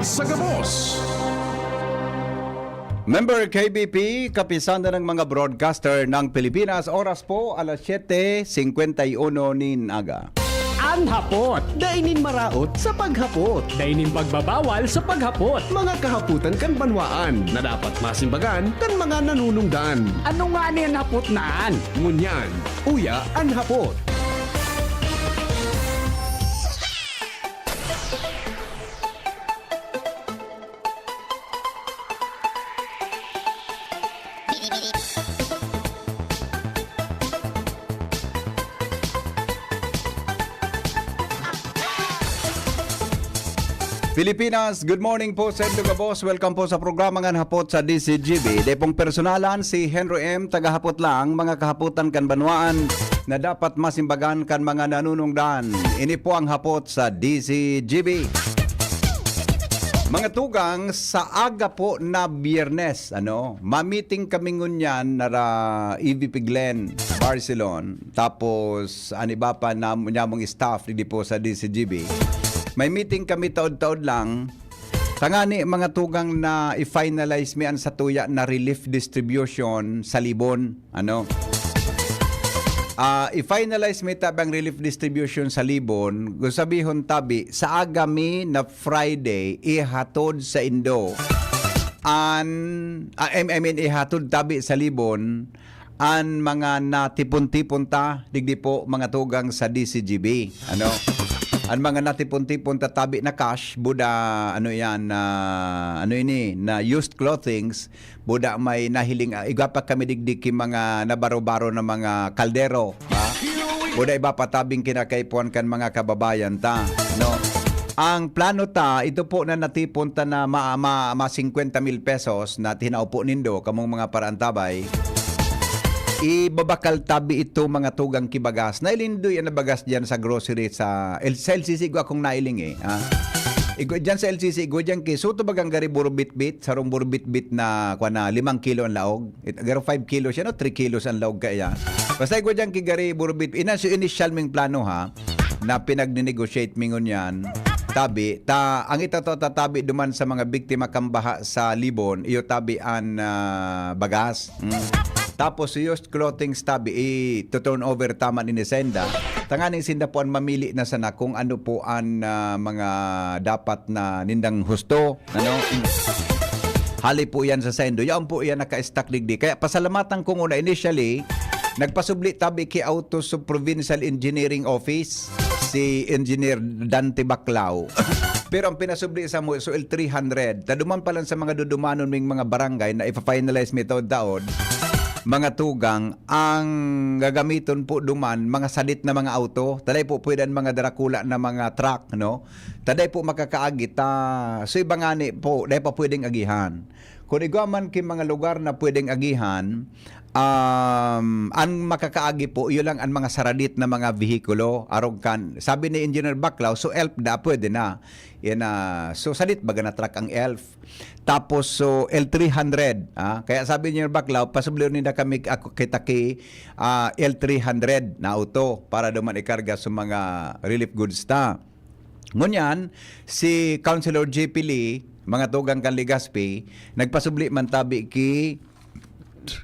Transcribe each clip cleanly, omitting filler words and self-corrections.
sa gabos. Member KBP, kapisanda ng mga broadcaster ng Pilipinas, oras po alas 7:51 nin aga. Ang hapot, Dainin maraot sa paghapot. dainin pagbabawal sa paghapot. Mga kahaputan kan banwaan na dapat masimbagan kan mga nanunungdan. Ano nga niyan hapot naan? Ngunyan, uya ang hapot. Pilipinas, good morning po sa inyo boss. Welcome po sa programa ng hapot sa DCGB. Depong personalan si Henry M. Tagahapot lang, mga kahaputan kan banwaan na dapat masimbagan kan mga nanunungdan. Ini po ang hapot sa DCGB. Mga tugang sa aga po na Biyernes, mamiting kami ngunyan nara EVP Glen, Barcelona. Tapos aniba pa namong staff di po sa DCGB. May meeting kami taod-taod lang. Tangani mga tugang na i-finalize mian sa tuya na relief distribution sa Libon. I-finalize mi tabang relief distribution sa Libon. Gusto sabihon tabi, sa agami na Friday, ihatod sa Indo. Ihatod tabi sa Libon an mga natipon-tipon ta, digdi po mga tugang sa DCGB. Ang mga natipon-tipon tatabi na cash, buda na used clothings, buda may nahiling igapak kami digdiki mga nabaro-baro na mga kaldero, ha? Buda iba patabing kinakaipuan kan mga kababayan ta, no? Ang plano ta, ito po na natipon ta na 50,000 pesos na tinaupo nindo kamong mga parantabay. Ibabakal tabi ito mga tugang kibagas. Nailindoy ang nabagas dyan sa grocery sa LCC ko akong nailing dyan sa LCC ko dyan suto bagang gari buro bit-bit sarong buro bit-bit na 5 kilo ang laog. Garo 5 kilos yan 3 kilos ang laog kaya. Basta ko dyan gari buro bit. Initial ming plano ha na pinag-negotiate mingon yan. Tabi, ang tatabi duman sa mga biktima kambaha sa Libon, iyo tabi an bagas. Tapos used clothing tabi to turn over taman ni Senda. Tanganing sinda po ang mamili na sana kung ano po ang mga dapat na nindang husto. Hali po yan sa Sendo. Yan po yan naka-stack digdi. Kaya pasalamatan ko muna initially, nagpasubli tabi kay Auto sa Provincial Engineering Office, si Engineer Dante Baclao. Pero ang pinasubli sa mo, so L300, taduman pa lang sa mga dudumanon ng mga barangay na ipa-finalize taod-taod, mga tugang, ang gagamiton po duman, mga sadit na mga auto, taday po pwedeng mga darakula na mga truck, no? Taday po makakaagit, so ibangani po, taday pa pwedeng agihan. Kung igaman ki mga lugar na pwedeng agihan, ang makakaagi po, yun lang ang mga saradit na mga vehikulo, arog kan. Sabi ni Engineer Baclao, so ELF da, pwede na. Yan, so sadit baga na truck ang ELF. Tapos so L300, kaya sabi ni Engineer Baclao, pasubli rin na kami ako kitaki L300 na auto para duman ikarga sa mga relief goods ta. Ngunyan, si Councilor JP Lee, mga tugang kan Legazpi, nagpasubli man tabi ki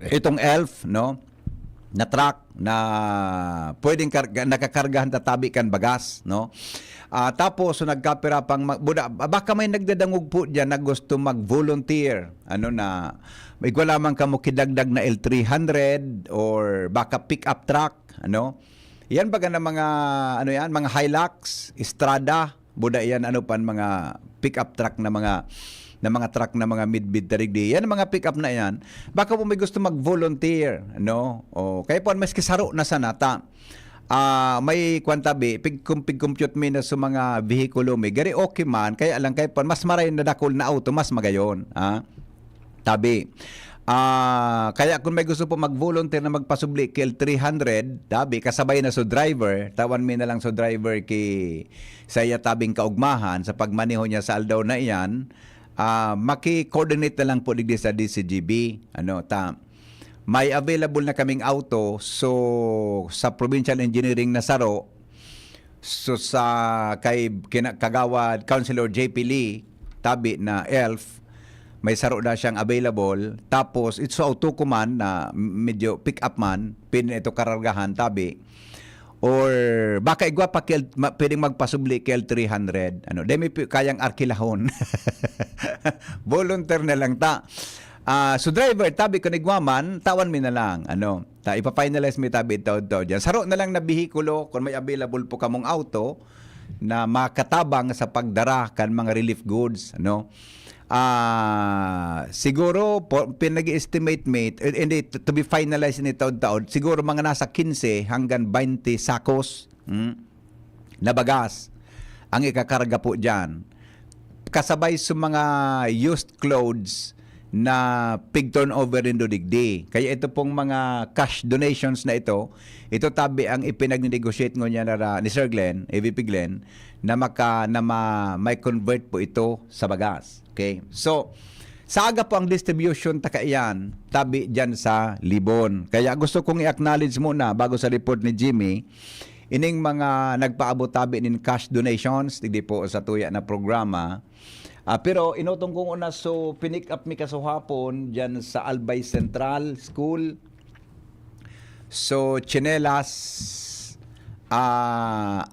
itong ELF, no? Na truck na pwedeng nakakargahan tatabi kan bagas, no? Tapos so nagkapira pang baka may nagdadangog po diyan na gusto mag-volunteer, may lamang kamo kidagdag na L300 or baka pick-up truck, Yan baga na mga mga Hilux, Estrada, buda yan mga pick-up truck na mga truck na mga mid-bid tarigdi. Yan mga pick-up na yan. Baka po may gusto mag-volunteer, O kaya po mas kisaro na sanata. May kwantabi, pig-compute mi na sa mga vehikulo mi. Gari okay man, kaya lang kaya po mas maray na dakol na auto, mas magayon. Tabi. Kaya kung may gusto po mag-volunteer na magpasubli kay L300, tabi, kasabay na so driver, tawan mi na lang so driver kay saya tabing kaugmahan sa pagmaneho niya sa aldaw na iyan, maki-coordinate na lang po digdi sa DCGB. May available na kaming auto so sa Provincial Engineering na Saro, so sa kay Kagawad Councilor JP Lee, tabi na ELF, may saro na siyang available, tapos it's auto command na medyo pick up man, pwede ito karargahan tabi, or baka igwa pa pwedeng magpasubli kel 300, ano, demi kayang arkilahon. Volunteer na lang ta. So driver, tabi ko nigwaman, tawan mi na lang, ano, ipa-finalize mi tabi ito dyan. Saro na lang na bihikulo, kung may available po kamong auto, na makatabang sa pagdara kan mga relief goods, ano. Siguro pinag-estimate mate, hindi to be finalized ni taon-taon, siguro mga nasa 15 hanggang 20 sakos na bagas ang ikakarga po dyan. Kasabay sa mga used clothes na pig turnover in digdi. Kaya ito pong mga cash donations na ito tabi ang ipinag-negotiate niya ni Sir Glenn, AVP Glenn, na may convert po ito sa bagas. Okay? So, sa aga po ang distribution takaiyan, tabi dyan sa Libon. Kaya gusto kong i-acknowledge muna bago sa report ni Jimmy, ining mga nagpaabot tabi nin cash donations, hindi po sa tuya na programa. Pero inutong kong una, so pinick up mi kasuhapon dyan sa Albay Central School. So chinelas,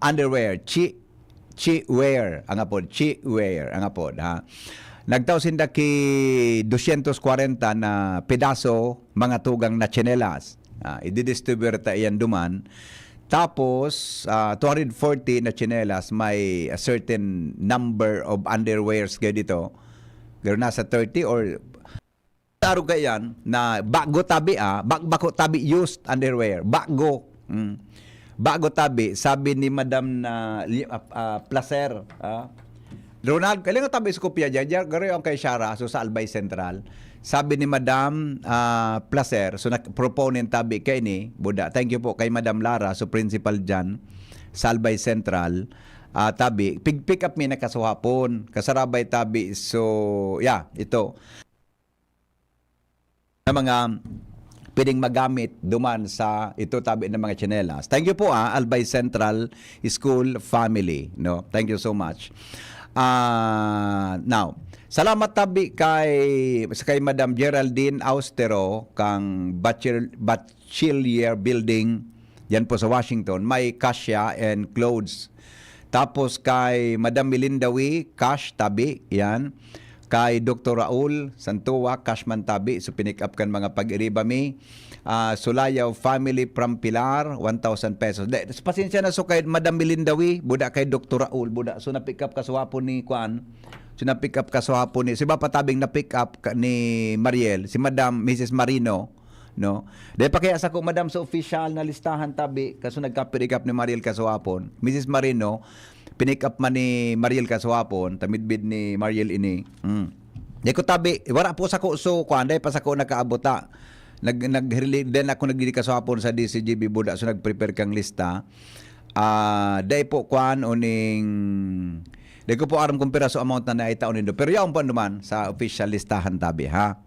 underwear, chi-wear ang apod, chi-wear ang apod, ha. Nagtaw sinda ki 240 na pedaso mga tugang na chinelas. I-distribute ta iyan duman. Tapos, 240 na chinelas, may a certain number of underwears kayo dito. Pero nasa 30 or taro kayo yan na bago tabi, bako tabi used underwear. Bago. Bago tabi, sabi ni Madam na Placer. Ronald, kailangan tabi sa kopya dyan. Garo yung kay Shara, so sa Albay Central. Sabi ni Madam Placer, so proponent tabi kay ni Buda. Thank you po kay Madam Lara, so principal dyan sa Albay Central. Tabi, pick up mi na kasuhapon, kasarabay tabi. So, yeah, ito. Na mga pwedeng magamit duman sa ito tabi ng mga tsinelas. Thank you po Albay Central School Family. No? Thank you so much. Now, salamat tabi kay Madam Geraldine Austero kang Bachelier Building yan po sa Washington. May kasya and clothes. Tapos kay Madam Melindawi, cash tabi yan. Kay Dr. Raul Santua, cashman tabi. So pinick up kan mga pag-iribami. Sulayaw Family from Pilar, 1,000 pesos. Pasensya na so kay Madam Melindawi, buda kay Dr. Raul, buda. So na-pick up kaswapon ni Kwan. So na-pick up kaswapon ni, si ba patabing na-pick up ni Mariel, si Madam Mrs. Marino, no? Dahil pa kaya sa ko, Madam, sa official na listahan tabi, kaso nagka-pick up ni Mariel kaswapon. Mrs. Marino, pinick up man ni Mariel kaswapon, tamidbid ni Mariel ini. Di ko tabi, wala po sa ko, so Kwan, dahil pa sa ko nakaabota. Then ako nagdili ka sa hapon sa DCGB Buda, so nag-prepare kang lista. Dahil po kuan uning di ko po aram kung piraso amount na naitaon nindo. Pero yaon pa naman sa official listahan tabi, ha?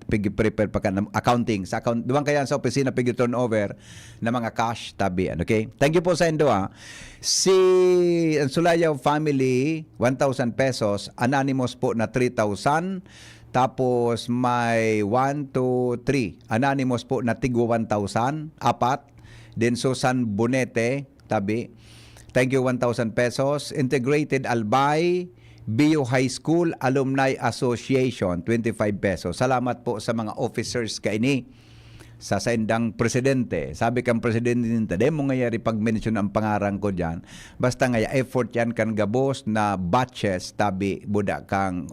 Prepare pa ka ng accounting. Sa account, duwang kaya sa opisina pigi turnover na mga cash tabi. Okay? Thank you po sa indo, ha? Si Sulayaw Family, 1,000 pesos. Anonymous po na 3,000. Tapos may 1, 2, 3. Anonymous po na tigwa 1,000. 4. Then Susan Bonete, tabi. Thank you, 1,000 pesos. Integrated Albay, BU High School Alumni Association, 25 pesos. Salamat po sa mga officers kaini. Sa saindang presidente. Sabi kang presidente ninta, di mo ngayari pag-mention ang pangarang ko dyan. Basta ngaya effort yan kan gabos na batches tabi buda kang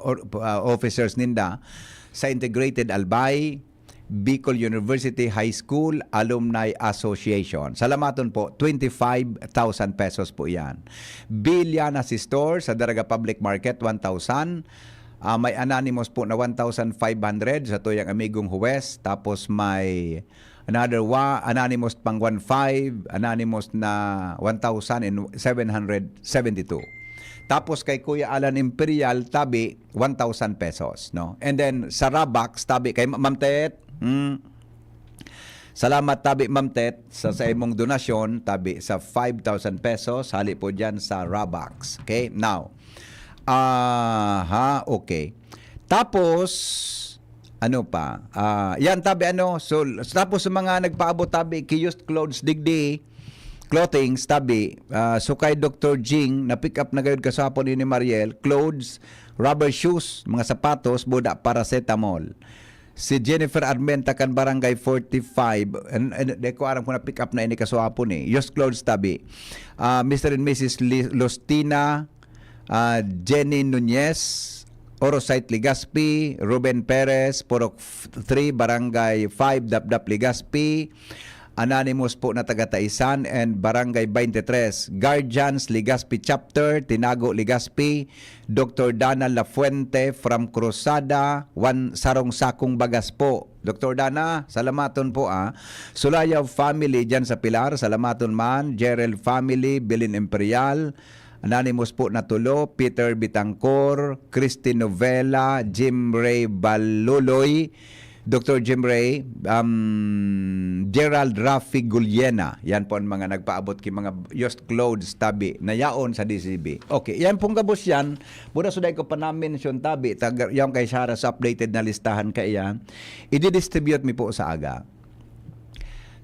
officers ninda sa Integrated Albay, Bicol University High School Alumni Association. Salamaton po, 25,000 pesos po yan. Biliana Store sa Daraga Public Market, 1,000. May anonymous po na 1,500 sa tuyang amigong Huwes. Tapos may another anonymous pang 1,500, anonymous na 1,772. Tapos kay Kuya Alan Imperial, tabi, 1,000 pesos. No? And then sa Rabax, tabi, kay Ma'am Tet, salamat tabi Ma'am Tet sa imong donasyon, tabi sa 5,000 pesos. Hali po dyan sa Rabax. Okay, now, Okay. Tapos, ano pa? Yan, tabi, ano? So, tapos sa mga nagpaabot, tabi, kiyust clothes, digdi, clothing, tabi, so kay Dr. Jing, na-pick up na gayon kasapon ni Mariel, clothes, rubber shoes, mga sapatos, buda, paracetamol. Si Jennifer Armenta kan Barangay 45, and de ko aram ko na pick up na ini kasapon Just clothes, tabi. Mr. and Mrs. Lostina, Jenny Nunez, Orosite Ligaspi, Ruben Perez, Purok 3, Barangay 5, Dapdap Ligaspi, Anonymous po na taga-Taisan, and Barangay 23, Guardians Ligaspi Chapter, Tinago Ligaspi, Dr. Dana Lafuente from Cruzada, Sarong Sakong Bagas po. Dr. Dana, salamaton po Sulayaw family dyan sa Pilar, salamaton man. Gerald family, Bilin Imperial, Anonymous po na tulo, Peter Bitangkor, Christine Novela, Jim Ray Baluloy, Dr. Jim Ray, Gerald Rafi Gulyena. Yan po ang mga nagpaabot ki mga just clothes, tabi, na yaon sa DCB. Okay, yan pong gabos yan. Muna suday ko pa namin siyon, tabi, yung kay Sarah sa updated na listahan kaya, i-distribute mi po sa aga.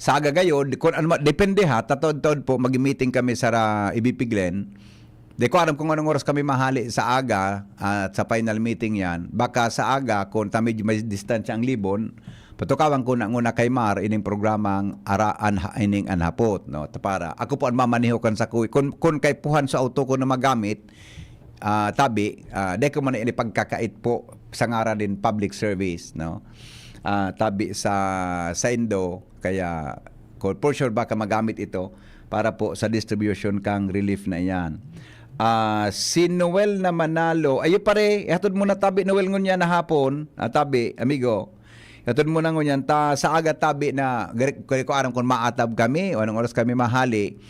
Sa aga gayon, depende tatod-tod po, mag-meeting kami sa Ibipiglen. Di ko alam kung anong oras kami mahali sa aga at sa final meeting yan. Baka sa aga, kung tamid may distansya ang libon, patukawan ko na nguna kay Mar ining programang ining anhapot. No? Para ako po ang mamaniho kan sa kuwi. Kung kay puhan sa auto ko na magamit, tabi, di ko man pagkakait po sa ngara din public service. No? Tabi sa Indo, kaya for sure baka magamit ito para po sa distribution kang relief na yan. Si Noel na Manalo, ayo pare, ihatod mo na tabi Noel ngunya na hapon, tabi, amigo. Ihatod mo na ngunyan sa aga tabi na ko aram kung maatab kami o anong oras kami mahali.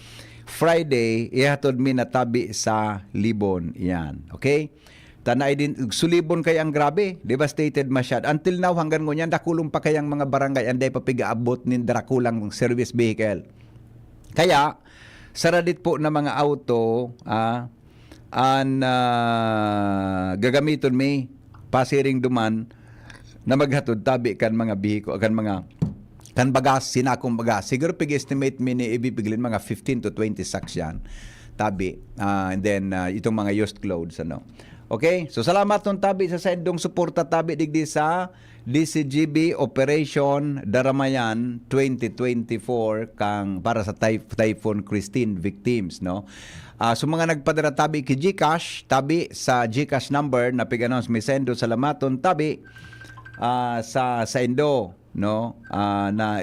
Friday, ihatod mi na tabi sa Libon. Yan, okay? Tanay din sulibon kay ang grabe, devastated masyad. Until now hanggang ngunyan dakulong pa kayang mga barangay anday pa pigaabot nin darakulang service vehicle. Kaya saradit po na mga auto gagamiton may pasiring duman na maghatod tabi kan mga bihiko kan mga kan bagas sinakong bagas siguro pig-estimate mi ni ibipiglin mga 15 to 20 sacks yan tabi and then itong mga used clothes okay, so salamat ng tabi sa sendong suporta tabi digdi sa DCGB Operation Daramayan 2024 kang para sa Typhoon Christine victims so mga nagpadala tabi ki GCash tabi sa GCash number na pig-announce may sendo salamaton tabi sa Indo na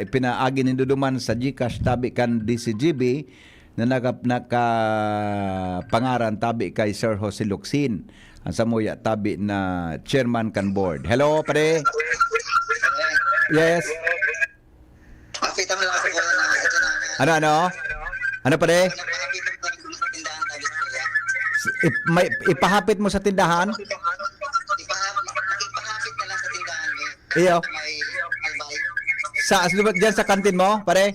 ipinaagi ninduduman sa GCash tabi kan DCGB na nakapangaran tabi kay Sir Jose Luxin ang samuya tabi na chairman kan board. Hello pare. Yes. Makita mo lang ako na ito na. Ano pare? Ipahapit mo sa tindahan? Ipahapit na lang sa tindahan niya. Iyo. May albay. Diyan sa kantin mo, pare?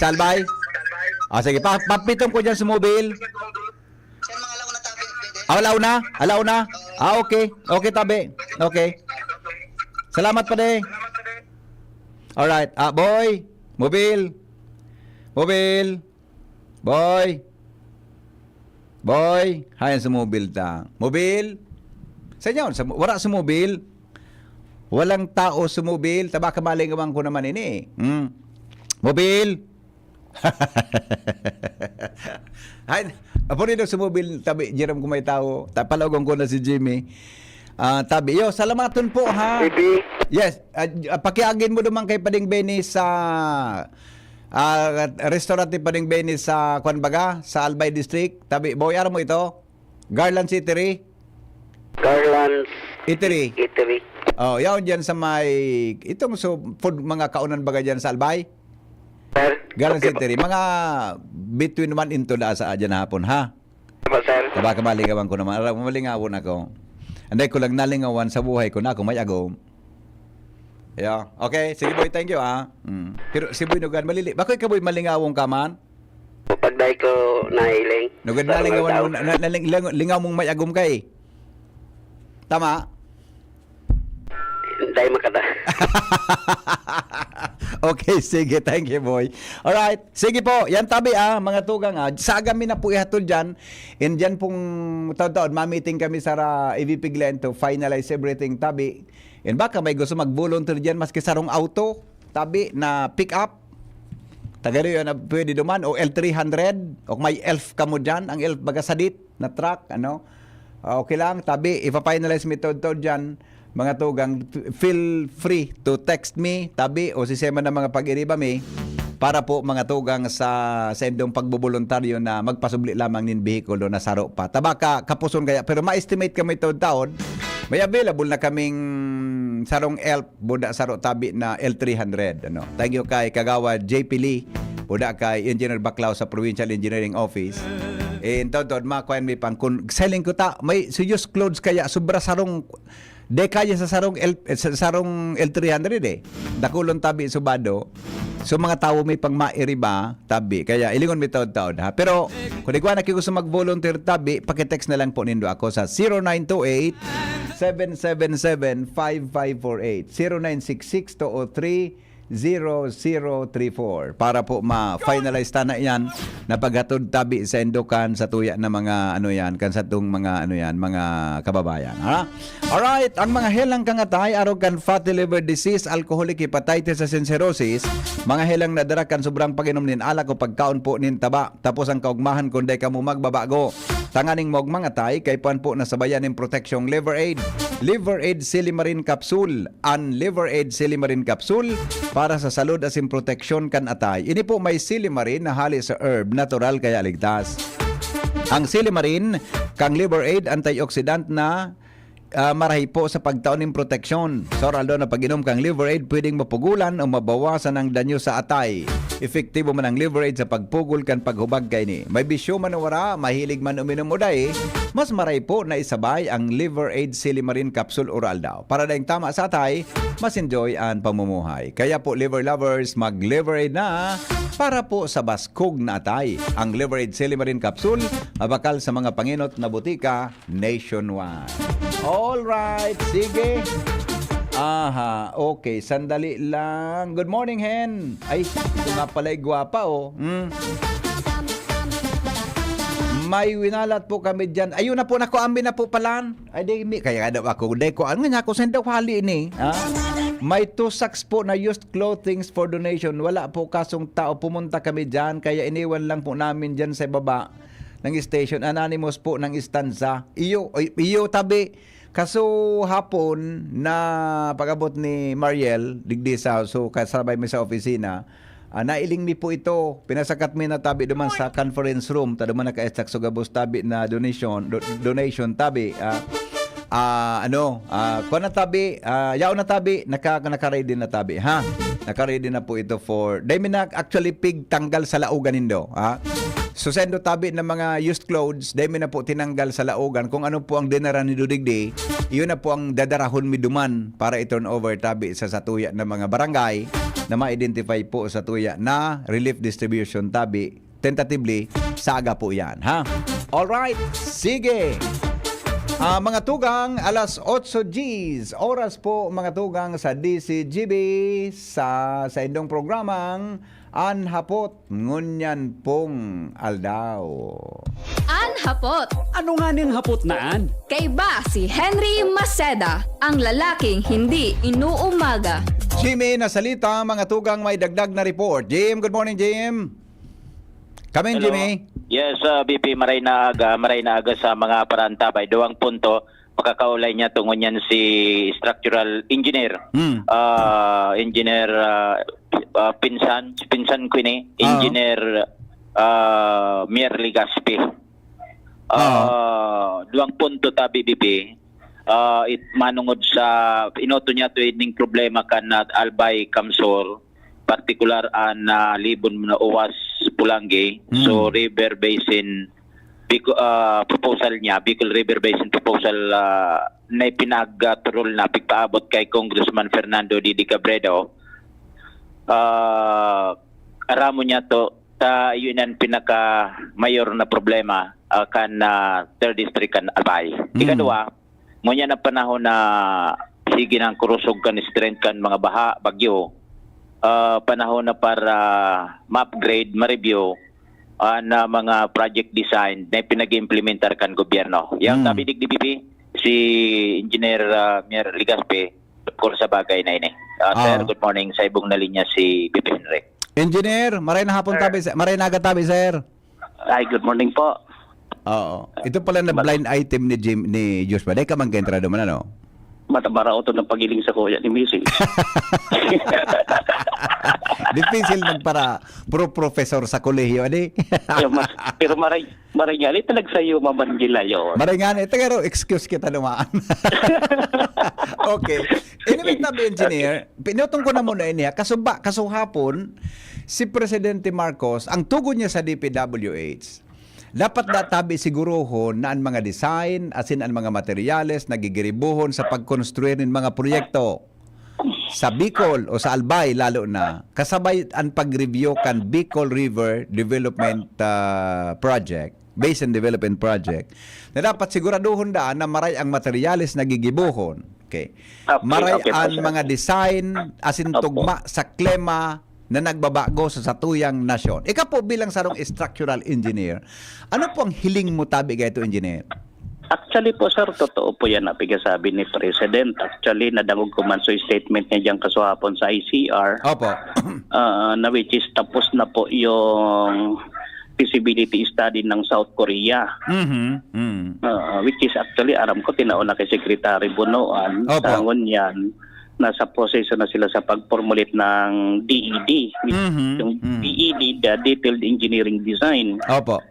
Sa albay? Sige, papiton ko dyan sa mobile. Yan mga alaw na tabi. Alaw na? Okay. Okay, tabi. Okay. Salamat pare. Alright. Boy. Mobile. Boy. Hayan sa mobile ta. Mobile. Sa inyo, wala sa mobile. Walang tao sa mobile. Tabaka malingawang ko naman ini. Mobile. Hay, apo nito sa mobile tabi Jerome kung may tao. Tapalagon ko na si Jimmy. Tabi, salamaton po ha. Yes, pakiagin mo naman kay Pading Benny sa restaurant ni Pading Benny sa Kwanbaga, sa Albay District. Tabi, boy, mo ito? Garland Eatery. Garland Eatery. Oh, yaw dyan sa may itong food mga kaunan baga dyan sa Albay. Sir? Garland Eatery. Mga between 1 into da sa dyan hapon ha. Sir? Tabaka malingawan ko naman. Malingawon ako. Anday ko lang nalingawan sa buhay ko na ako may agom. Yeah. Okay, sige boy, thank you Pero si Boy Nugan malili. Bakit ka boy malingawong ka man? Pagday ko nahiling. Nugad na lingaw mong may agum kay. Tama? Day makata. Okay, sige. Thank you, boy. Alright. Sige po. Yan tabi mga tugang Sa agami na po ihatod dyan. And dyan pong taon-taon, ma-meeting kami sa EVP Glenn to finalize everything tabi. And baka may gusto mag-volunteer dyan maski sarong auto tabi na pick up. Tagaro yun na pwede duman o L300 o may ELF ka mo dyan. Ang ELF baga sadit na truck. Okay lang. Tabi, ipa-finalize mi to dyan. Mga tugang, feel free to text me, tabi, o sisema na mga pag-iriba mi, para po mga tugang sa indong pagbubuluntaryo na magpasubli lamang nin behikulo na saro pa. Tabaka, kapuson kaya, pero ma-estimate kami taon, may available na kaming sarong ELF, buda saro tabi na L300. Thank you kay Kagawa JP Lee, buda kay Engineer Baclao sa Provincial Engineering Office. And taon, makuha mi pang, kung selling ko may serious clothes kaya, sobra sarong, de kaya sa sarong L300 dakulon tabi subado. So mga tao may pang mairiba tabi. Kaya ilingon mi taon ha. Pero kung ikaw na gusto mag-volunteer tabi, paki-text na lang po nindo ako sa 0928-777-5548 0966-203-0034 para po ma-finalize na yan na paghatod tabi sa Endokan sa tuya na mga kansatong mga mga kababayan. Ha? Alright, ang mga helang kangatay, arrogant fatty liver disease, alcoholic hepatitis and cirrhosis, mga helang nadara kan sobrang pag-inom nin alak o pagkaon po nin taba, tapos ang kaugmahan kundi ka mo magbabago. Tanganing mog mga tay, kay puan po na sabayan ng proteksyong Liver Aid. Liver Aid Silimarin Capsule. An Liver Aid Silimarin Capsule para sa salud asin proteksyon kan atay. Ini po may silimarin na hali sa herb, natural kaya ligtas. Ang silimarin, kang Liver Aid, antioxidant na marahi po sa pagtaon ng proteksyon. So, aldo na pag-inom kang Liver Aid, pwedeng mapugulan o mabawasan ang danyo sa atay. Efektibo man ang Liver Aid sa pagpugol kan paghubag kay ni. May bisyo man wara, mahilig man uminom o day, mas marahi po na isabay ang Liver Aid Silimarin Capsule Oral daw. Para dahing tama sa atay, mas enjoy ang pamumuhay. Kaya po, liver lovers, mag-Liver Aid na para po sa baskog na atay. Ang Liver Aid Silimarin Capsule, mabakal sa mga panginot na butika nationwide. Alright, sige. Aha, okay. Sandali lang. Good morning, Hen. Ay, ito nga pala'y gwapa, May winalat po kami dyan. Ayun na po, nakuambi na po palan. Ay, di, kaya daw ako. Di ko, ano nga ako, saan daw hali ni? May 2 sacks po na used clothing for donation. Wala po kasong tao. Pumunta kami dyan. Kaya iniwan lang po namin dyan sa baba ng station. Anonymous po ng istanza. Iyo tabi. Kaso hapon na pag-abot ni Mariel, digdi sa so kasabay mi sa opisina, nailing mi po ito. Pinasakat mi na tabi duman sa conference room, duman naka-extract so gabos tabi na donation tabi. Kuha na tabi, yaw na tabi, naka-ready na tabi, ha? Naka-ready na po ito for, dahil mi na actually pig tanggal sa laugan nindo, ha? So sendo tabi ng mga used clothes, dahil mi na po tinanggal sa laugan kung ano po ang dinara ni Dudigdi, iyon na po ang dadarahon mi duman para i-turn over tabi sa satuya ng mga barangay na ma-identify po sa tuya na relief distribution tabi. Tentatively, saga po yan, ha? Alright, sige! Mga tugang, alas 8 Gs. Oras po mga tugang sa DCGB sa indong programang Anhapot ngunyan pong aldaw. Anhapot. Ano nga ning hapot naan? Kay ba si Henry Maceda, ang lalaking hindi inuumaga. Jimmy, nasalita mga tugang may dagdag na report. Jim, good morning Jim. Come in, Hello. Jimmy. Yes, BP, maray na aga sa mga parantabay. 2 punto, makakaulay niya tungon yan si structural engineer. Engineer Pinsan ko ni, Engineer Mier Ligaspi. 2 punto ta, BP. It manungod sa inoto niya to ining problema kan at Albay Kamsor, partikular na libon na uwas Pulangi. So river basin proposal niya, Bicol River Basin proposal na pinag-turol na pigpaabot kay Congressman Fernando Didi Cabredo. Aramo niya to yun ang pinaka mayor na problema kan third district kan Albay. Ikadua, ngunya na panahon na sige ng kurusog kan strength kan mga baha, bagyo. Panahon na para ma-upgrade, ma-review na mga project design na pinag-implementar kan gobyerno. Yang sabi di DBP, si Engineer Mier Ligaspe, tungkol sa bagay na ini. Sir, good morning. Sa ibong na linya si BP Henry. Engineer, maray na hapon tabi, maray na tabi, sir. Ay, good morning po. Oo. Ito pala na blind item ni Joshua. Dahil ka mag-entrado man, ano? Matabara ito ng pagiling sa kuya ni Missing. Difficile magpara professor sa kolehiyo, adi? Pero maray nga, talag sa'yo mabandila yun. Maray nga, pero excuse kita naman. Okay. Anyway, tabi, engineer, pinutong ko na muna iniya, kaso hapon, si Presidente Marcos, ang tugon niya sa DPWH, dapat databi sigurohon na ang mga design, asin ang mga materyales na gigiribuhon sa pagkonstruir ng mga proyekto sa Bicol o sa Albay lalo na, kasabay ang pag-review kan Bicol River Development Project, Basin Development Project, na dapat siguraduhon daan na maray ang materyales na gigibuhon. Okay. Maray ang mga design, asin tugma sa klema na nagbabago sa satuyang nasyon. Ikaw po bilang sarong structural engineer, ano po ang hiling mo tabi ito, engineer? Actually po sir, totoo po yan na pigasabi ni President. Actually, nadangog ko man sa statement niya dyan kasuhapon sa ICR. Opo. Na which is tapos na po yung feasibility study ng South Korea. Which is actually, aram ko, tinauna kay Secretary Bunoan. Opo. Sa ngunyan, nasa proseso na sila sa pag-formulate ng DED. Yung DED, the Detailed Engineering Design. Opo.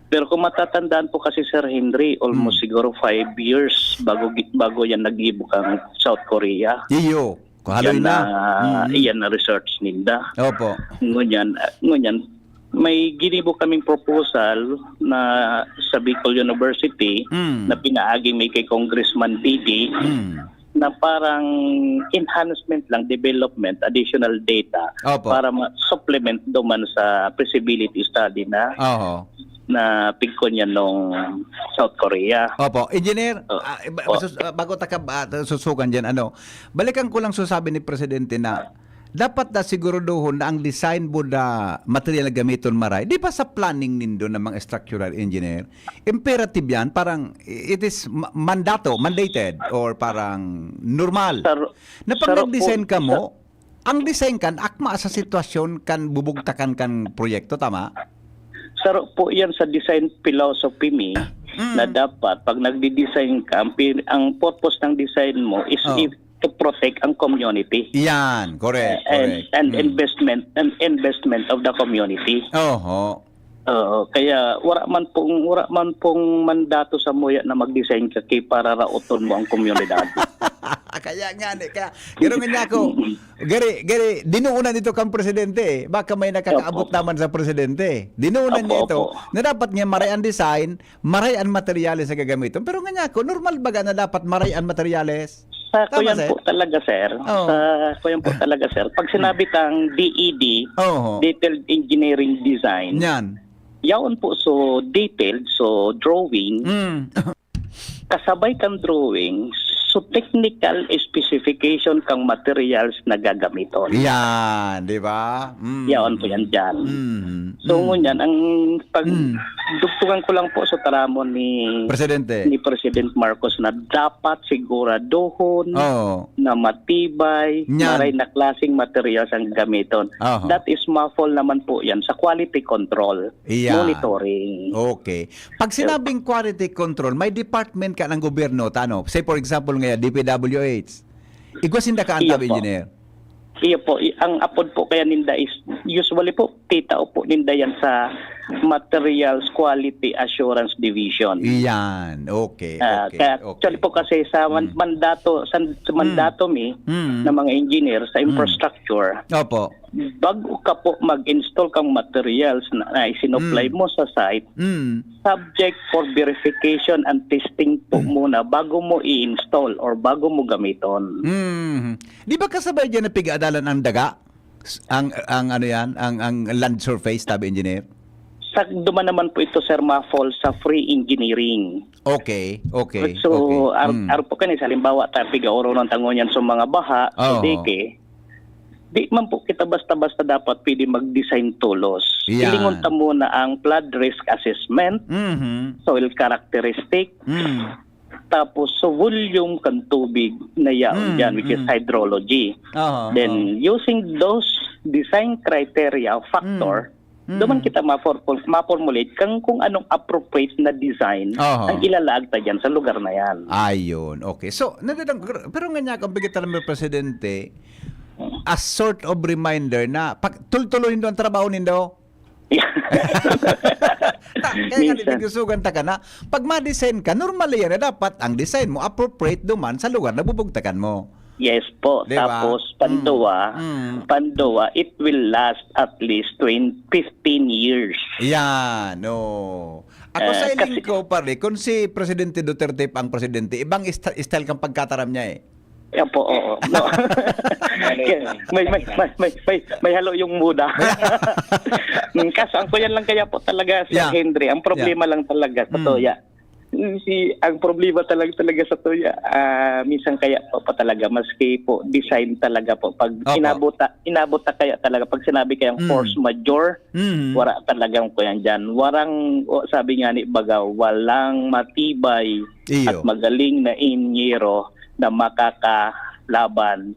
Pero kung matatandaan po kasi Sir Henry, almost siguro 5 years bago yan nag-ibok ang South Korea. Iyo. Kuhaloy na. Iyan na research ninda. Opo. Ngunyan, may ginibo kaming proposal na sa Bicol University na pinaagi may kay Congressman Didi na parang enhancement lang, development, additional data para supplement duman sa feasibility study na na pigkon yan nung South Korea. Opo. Engineer, bago susukan dyan, balikan ko lang sabi ni Presidente na dapat na siguraduhon na ang design mo na material na gamiton maray, di ba sa planning nindo ng mga structural engineer, imperative yan, parang it is mandated, or parang normal. Na pag nag-design ka mo, ang design kan, akma sa sitwasyon kan bubugtakan kan proyekto, tama? Saro po yan sa design philosophy na dapat pag nagdi-design ka, ang purpose ng design mo is to protect ang community. Yan, correct. And investment of the community. Kaya wala man pong mandato sa muya na mag-design ka kay para rauton mo ang komunidad. Kaya nga gano'n nga ako. Gari, dinuunan ito kang presidente. Baka may nakakaabot naman sa presidente. Dinuunan niya ito na dapat niya marayan design, marayan materyales sa gagamiton. Pero nga ako, normal baga na dapat marayan materyales? Sa kuyan po talaga, sir. Sa kuyan po talaga, sir. Pag sinabi kang DED, Detailed Engineering Design, yaon po so detailed, so drawing, kasabay kang drawing, so technical specification kang materials na gagamiton. Yan, di ba? Yaon po yan dyan. So ngunyan, ang pagdugtungan ko lang po sa taramon ni President Marcos na dapat siguraduhon na matibay, maray na klaseng materials ang gamiton. That is mafol naman po yan sa quality control, monitoring. Okay. Pag sinabing quality control, may department ka ng gobyerno, say for example ngayon, DPWH. Igwasinda ka ang engineer. Iya po, ang apod po kaya ninda is usually po titao po ninda yan sa Materials Quality Assurance Division. Yan, okay. Actually po kasi sa mandato ng mga engineer sa infrastructure. Opo. Bago ka po mag-install kang materials na isinupply mo sa site, subject for verification and testing po muna bago mo i-install or bago mo gamiton. Di ba kasabay dyan na pig-adalan ang daga? Ang ano yan? Ang land surface, tabi engineer? Sa duman naman po ito, sir, ma-fall sa free engineering. Okay. So, Okay. aro po kanis, halimbawa, tapiga oro ng tangonyan sa mga baha, Oo. dike, di man po kita basta-basta dapat pwede mag-design tulos. Yeah. Ilingon ta muna ang flood risk assessment, Mhm. soil characteristic, tapos so volume kan tubig na yaon dyan, which is hydrology. Then, using those design criteria factor, doon kita ma-formulate kung anong appropriate na design ang ilalaag ta dyan sa lugar na yan. Ayun, okay. So, pero nga niya, kung bigyan naman presidente, a sort of reminder na tuloy nindo ang trabaho nindo. Kaya nga nagsusugan ta ka na, pag ma-design ka, normal yan na dapat ang design mo appropriate duman sa lugar na bubugtakan mo. Yes po. Diba? Tapos, Pandoa, it will last at least 15 years. Yan, no. Ako sa iling ko, pare, kung si Presidente Duterte pa ang presidente, ibang style kang pagkataram niya eh. Yan po, oo. No. may halo yung muda. Kaso ang kuyan lang kaya po talaga sa Henry. Ang problema lang talaga sa Toya. Ang problema talaga sa Toya, minsan kaya po talaga, maski po design talaga po. Pag inabot kaya talaga, pag sinabi kayang force majeure, wala talagang kuyan dyan. Sabi nga ni Bagaw, walang matibay at magaling na inyero na makakalaban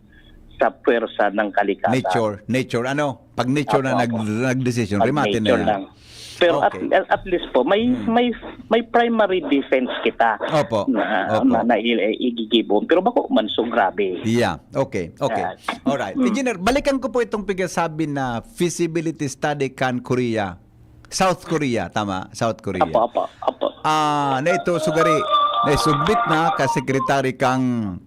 sa pwersa ng kalikasan. Nature, ano? Pag nature na nag-decision, rimatin na yan. Lang. Pero Okay. at least po, may primary defense kita na igigibon. Pero bako man so grabe. Yeah, okay. Alright. Engineer, balikan ko po itong pigasabi na feasibility study kan Korea. South Korea, tama? South Korea. Apo. Na ito, sugari, na-submit na ka sekretary kang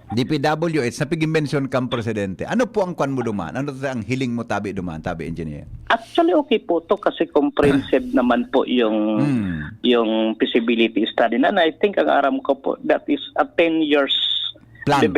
DPWH na pig-mention kang presidente. Ano po ang kwan mo duman? Ano ang hiling mo tabi duman, tabi engineer? Actually, okay po to kasi comprehensive naman po yung feasibility study. And I think ang aram ko po, that is a 10 years Plan.